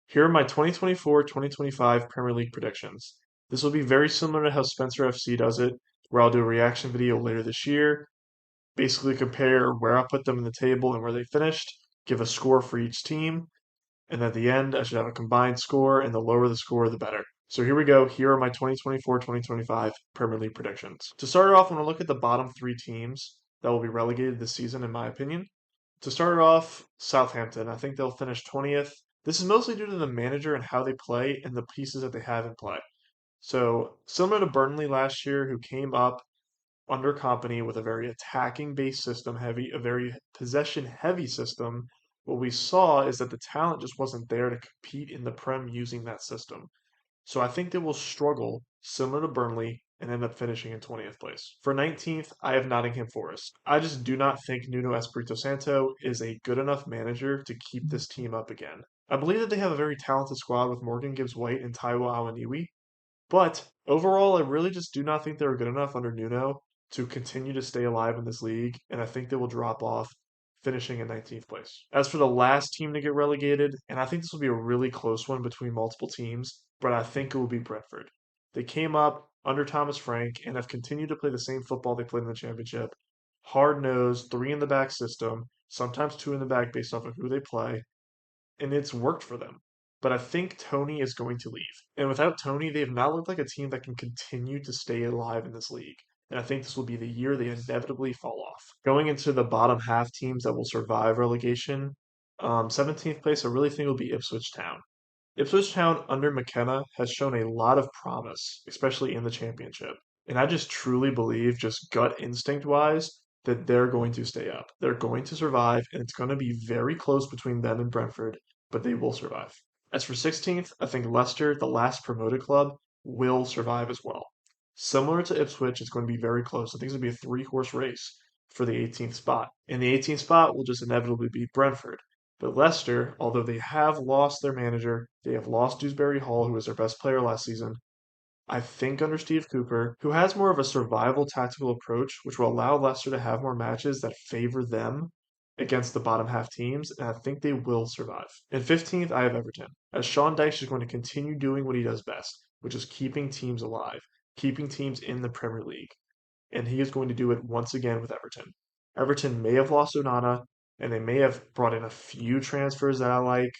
Here are my 2024-2025 Premier League predictions. This will be very similar to how Spencer FC does it, where I'll do a reaction video later this year, basically compare where I put them in the table and where they finished, give a score for each team, and at the end I should have a combined score, and the lower the score, the better. So here we go. Here are my 2024-2025 Premier League predictions. To start off, I'm going to look at the bottom three teams that will be relegated this season, in my opinion. To start off, Southampton. I think they'll finish 20th. This is mostly due to the manager and how they play and the pieces that they have in play. So, similar to Burnley last year, who came up under Company with a very attacking based system, a very possession heavy system, what we saw is that the talent just wasn't there to compete in the Prem using that system. So I think they will struggle similar to Burnley and end up finishing in 20th place. For 19th, I have Nottingham Forest. I just do not think Nuno Espirito Santo is a good enough manager to keep this team up again. I believe that they have a very talented squad with Morgan Gibbs White and Taiwo Awoniyi, but overall, I really just do not think they're good enough under Nuno to continue to stay alive in this league, and I think they will drop off, finishing in 19th place. As for the last team to get relegated, and I think this will be a really close one between multiple teams, but I think it will be Brentford. They came up under Thomas Frank and have continued to play the same football they played in the championship. Hard nosed, three in the back system, sometimes two in the back based off of who they play, and it's worked for them. But I think Tony is going to leave. And without Tony, they have not looked like a team that can continue to stay alive in this league. And I think this will be the year they inevitably fall off. Going into the bottom half teams that will survive relegation, 17th place, I really think will be Ipswich Town. Ipswich Town under McKenna has shown a lot of promise, especially in the championship. And I just truly believe, just gut instinct wise, that they're going to stay up. They're going to survive, and it's going to be very close between them and Brentford, but they will survive. As for 16th, I think Leicester, the last promoted club, will survive as well. Similar to Ipswich, it's going to be very close. I think it's going to be a three-horse race for the 18th spot. And the 18th spot will just inevitably beat Brentford. But Leicester, although they have lost their manager, they have lost Dewsbury Hall, who was their best player last season. I think under Steve Cooper, who has more of a survival tactical approach, which will allow Leicester to have more matches that favor them against the bottom half teams, and I think they will survive. In 15th, I have Everton, as Sean Dyche is going to continue doing what he does best, which is keeping teams alive, keeping teams in the Premier League. And he is going to do it once again with Everton. Everton may have lost Onana, and they may have brought in a few transfers that I like,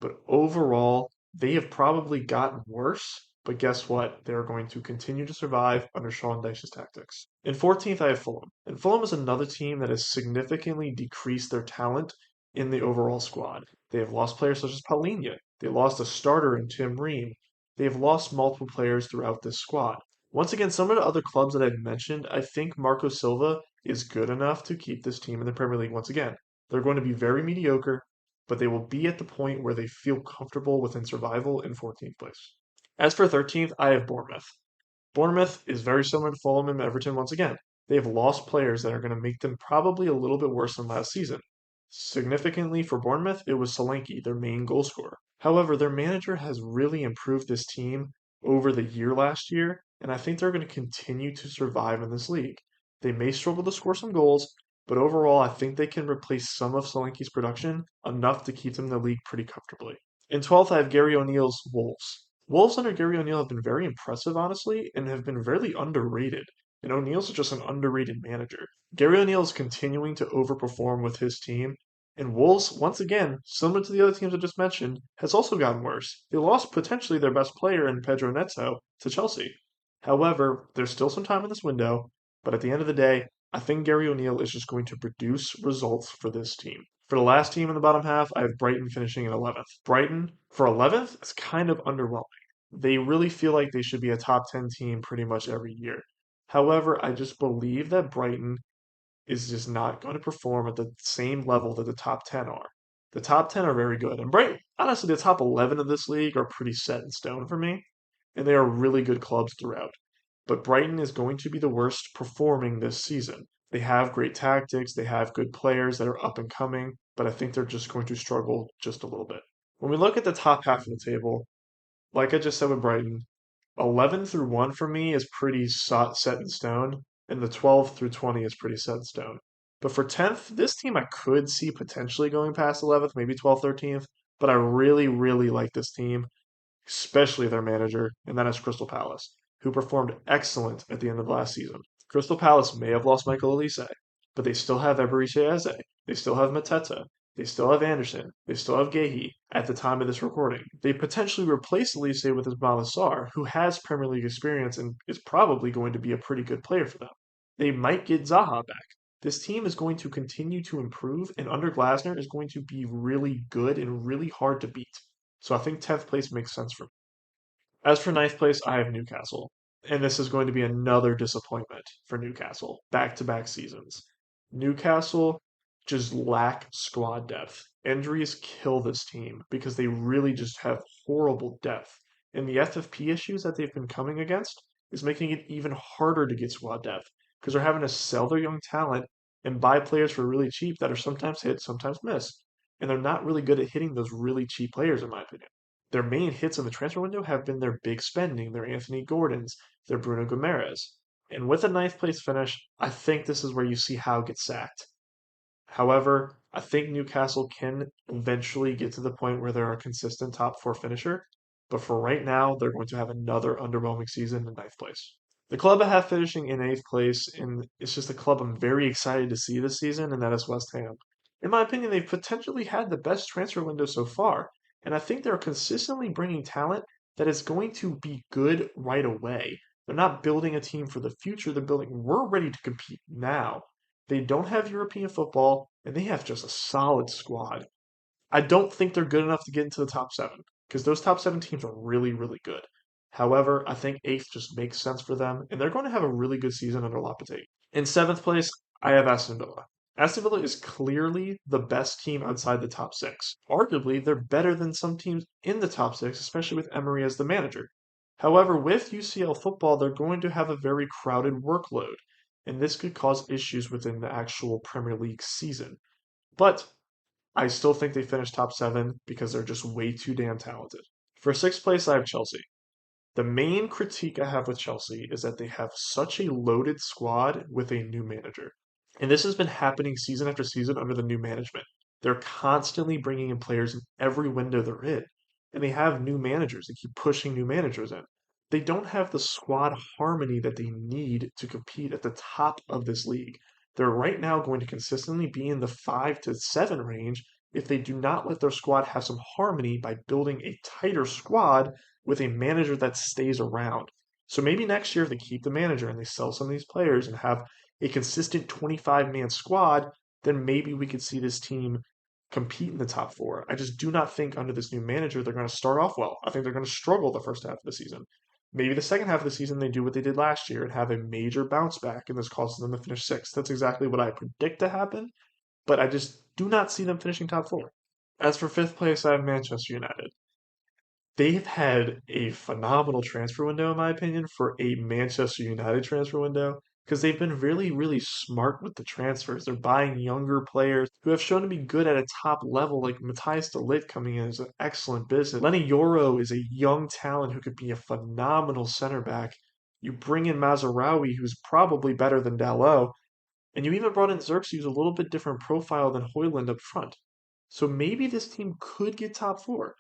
but overall, they have probably gotten worse. But guess what? They're going to continue to survive under Sean Dyche's tactics. In 14th, I have Fulham. And Fulham is another team that has significantly decreased their talent in the overall squad. They have lost players such as Paulinho. They lost a starter in Tim Ream. They have lost multiple players throughout this squad. Once again, some of the other clubs that I've mentioned, I think Marco Silva is good enough to keep this team in the Premier League once again. They're going to be very mediocre, but they will be at the point where they feel comfortable within survival in 14th place. As for 13th, I have Bournemouth. Bournemouth is very similar to Fulham and Everton once again. They have lost players that are going to make them probably a little bit worse than last season. Significantly for Bournemouth, it was Solanke, their main goal scorer. However, their manager has really improved this team over the year last year, and I think they're going to continue to survive in this league. They may struggle to score some goals, but overall, I think they can replace some of Solanke's production enough to keep them in the league pretty comfortably. In 12th, I have Gary O'Neill's Wolves. Wolves under Gary O'Neill have been very impressive, honestly, and have been really underrated. And O'Neill's just an underrated manager. Gary O'Neill is continuing to overperform with his team, and Wolves, once again, similar to the other teams I just mentioned, has also gotten worse. They lost potentially their best player in Pedro Neto to Chelsea. However, there's still some time in this window, but at the end of the day, I think Gary O'Neill is just going to produce results for this team. For the last team in the bottom half, I have Brighton finishing in 11th. Brighton, for 11th, is kind of underwhelming. They really feel like they should be a top 10 team pretty much every year. However, I just believe that Brighton is just not going to perform at the same level that the top 10 are. The top 10 are very good. And Brighton, honestly, the top 11 of this league are pretty set in stone for me, and they are really good clubs throughout. But Brighton is going to be the worst performing this season. They have great tactics, they have good players that are up and coming, but I think they're just going to struggle just a little bit. When we look at the top half of the table, like I just said with Brighton, 11 through 1 for me is pretty set in stone, and the 12 through 20 is pretty set in stone. But for 10th, this team I could see potentially going past 11th, maybe 12th, 13th. but I really, really like this team, especially their manager, and that is Crystal Palace, who performed excellent at the end of last season. Crystal Palace may have lost Michael Elise, but they still have Eberechi Eze. They still have Mateta. They still have Anderson. They still have Gahey at the time of this recording. They potentially replace Elise with Ismail Sarr, who has Premier League experience and is probably going to be a pretty good player for them. They might get Zaha back. This team is going to continue to improve, and under Glasner is going to be really good and really hard to beat. So I think 10th place makes sense for me. As for ninth place, I have Newcastle. And this is going to be another disappointment for Newcastle, back to back seasons. Newcastle just lack squad depth. Injuries kill this team because they really just have horrible depth. And the FFP issues that they've been coming against is making it even harder to get squad depth because they're having to sell their young talent and buy players for really cheap that are sometimes hit, sometimes miss. And they're not really good at hitting those really cheap players, in my opinion. Their main hits in the transfer window have been their big spending, their Anthony Gordons, their Bruno Guimaraes. And with a ninth place finish, I think this is where you see Howe get sacked. However, I think Newcastle can eventually get to the point where they're a consistent top four finisher. But for right now, they're going to have another underwhelming season in ninth place. The club I have finishing in eighth place, and it's just a club I'm very excited to see this season, and that is West Ham. In my opinion, they've potentially had the best transfer window so far, and I think they're consistently bringing talent that is going to be good right away. They're not building a team for the future, they're building, we're ready to compete now. They don't have European football, and they have just a solid squad. I don't think they're good enough to get into the top seven because those top seven teams are really, really good. However, I think eighth just makes sense for them, and they're going to have a really good season under Lopetegui. In seventh place, I have Aston Villa. Aston Villa is clearly the best team outside the top six. Arguably, they're better than some teams in the top six, especially with Emery as the manager. However, with UCL football, they're going to have a very crowded workload, and this could cause issues within the actual Premier League season. But I still think they finish top seven because they're just way too damn talented. For sixth place, I have Chelsea. The main critique I have with Chelsea is that they have such a loaded squad with a new manager. And this has been happening season after season under the new management. They're constantly bringing in players in every window they're in. And they have new managers. They keep pushing new managers in. They don't have the squad harmony that they need to compete at the top of this league. They're right now going to consistently be in the 5 to 7 range if they do not let their squad have some harmony by building a tighter squad with a manager that stays around. So maybe next year, if they keep the manager and they sell some of these players and have a consistent 25-man squad, then maybe we could see this team compete in the top four. I just do not think under this new manager they're going to start off well. I think they're going to struggle the first half of the season. Maybe the second half of the season they do what they did last year and have a major bounce back, and this causes them to finish sixth. That's exactly what I predict to happen, but I just do not see them finishing top four. As for fifth place, I have Manchester United. They've had a phenomenal transfer window, in my opinion, for a Manchester United transfer window because they've been really, really smart with the transfers. They're buying younger players who have shown to be good at a top level, like Matthias de Ligt coming in is an excellent business. Lenny Yoro is a young talent who could be a phenomenal center back. You bring in Mazarawi, who's probably better than Dalot, and you even brought in Xerxes, who's a little bit different profile than Hoyland up front. So maybe this team could get top four.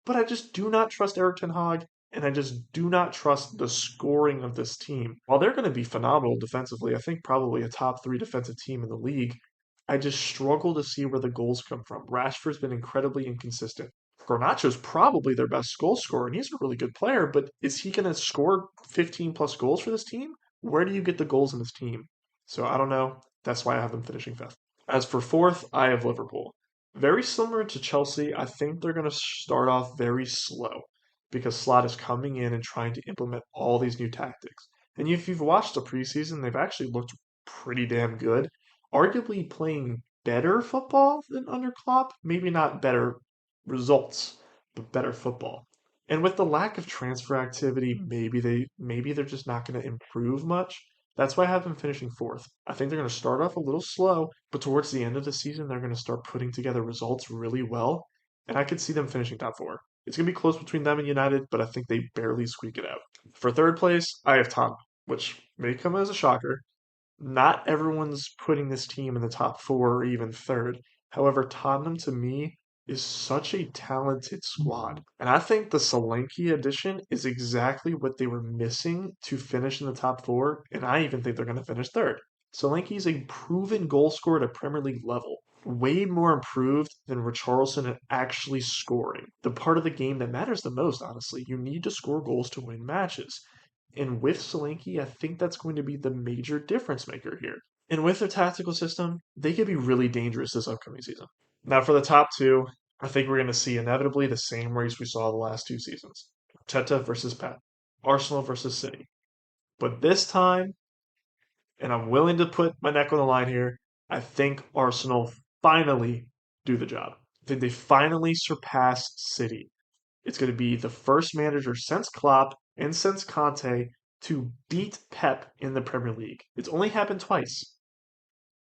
But I just do not trust Eric Ten Hag, and I just do not trust the scoring of this team. While they're going to be phenomenal defensively, I think probably a top three defensive team in the league, I just struggle to see where the goals come from. Rashford's been incredibly inconsistent. Garnacho's probably their best goal scorer, and he's a really good player, but is he going to score 15 plus goals for this team? Where do you get the goals in this team? So I don't know. That's why I have them finishing fifth. As for fourth, I have Liverpool. Very similar to Chelsea, I think they're going to start off very slow because Slot is coming in and trying to implement all these new tactics. And if you've watched the preseason, they've actually looked pretty damn good. Arguably playing better football than under Klopp. Maybe not better results, but better football. And with the lack of transfer activity, maybe they're just not going to improve much. That's why I have them finishing fourth. I think they're going to start off a little slow, but towards the end of the season, they're going to start putting together results really well. And I could see them finishing top four. It's going to be close between them and United, but I think they barely squeak it out. For third place, I have Tottenham, which may come as a shocker. Not everyone's putting this team in the top four or even third. However, Tottenham to me is such a talented squad. And I think the Solanke addition is exactly what they were missing to finish in the top four. And I even think they're going to finish third. Solanke is a proven goal scorer at a Premier League level, way more improved than Richarlison at actually scoring. The part of the game that matters the most, honestly. You need to score goals to win matches. And with Solanke, I think that's going to be the major difference maker here. And with their tactical system, they could be really dangerous this upcoming season. Now, for the top two, I think we're going to see inevitably the same race we saw the last two seasons. Arteta versus Pep, Arsenal versus City. But this time, and I'm willing to put my neck on the line here, I think Arsenal finally do the job. I think they finally surpass City. It's going to be the first manager since Klopp and since Conte to beat Pep in the Premier League. It's only happened twice,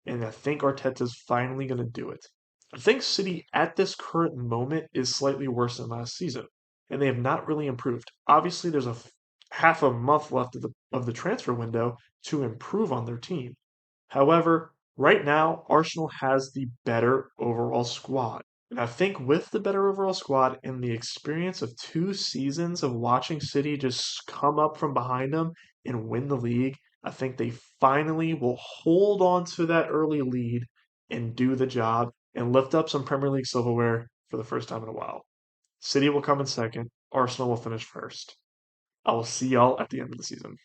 and I think Arteta's finally going to do it. I think City at this current moment is slightly worse than last season, and they have not really improved. Obviously, there's half a month left of the transfer window to improve on their team. However, right now, Arsenal has the better overall squad. And I think with the better overall squad and the experience of 2 seasons of watching City just come up from behind them and win the league, I think they finally will hold on to that early lead and do the job and lift up some Premier League silverware for the first time in a while. City will come in second, Arsenal will finish first. I will see y'all at the end of the season.